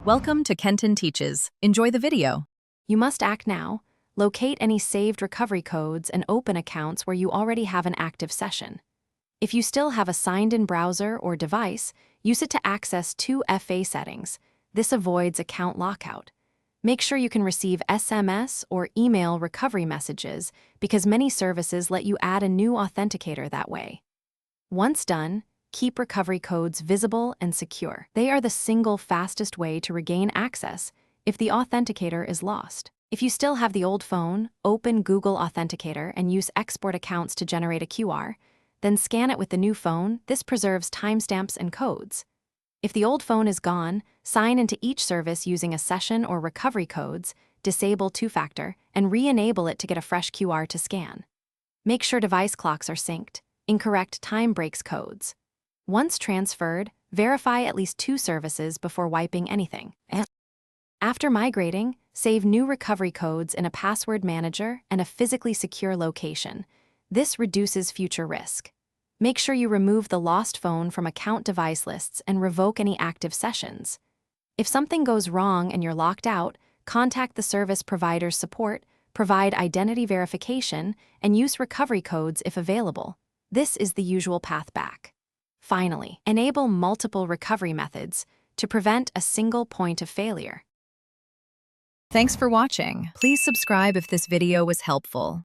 Welcome to Kenton Teaches. Enjoy the video. You must act now. Locate any saved recovery codes and open accounts where you already have an active session. If you still have a signed-in browser or device, use it to access 2FA settings. This avoids account lockout. Make sure you can receive SMS or email recovery messages because many services let you add a new authenticator that way. Once done, keep recovery codes visible and secure. They are the single fastest way to regain access if the authenticator is lost. If you still have the old phone, open Google Authenticator and use export accounts to generate a QR, then scan it with the new phone. This preserves timestamps and codes. If the old phone is gone, sign into each service using a session or recovery codes, disable two-factor, and re-enable it to get a fresh QR to scan. Make sure device clocks are synced. Incorrect time breaks codes. Once transferred, verify at least 2 services before wiping anything. After migrating, save new recovery codes in a password manager and a physically secure location. This reduces future risk. Make sure you remove the lost phone from account device lists and revoke any active sessions. If something goes wrong and you're locked out, contact the service provider's support, provide identity verification, and use recovery codes if available. This is the usual path back. Finally, enable multiple recovery methods to prevent a single point of failure. Thanks for watching. Please subscribe if this video was helpful.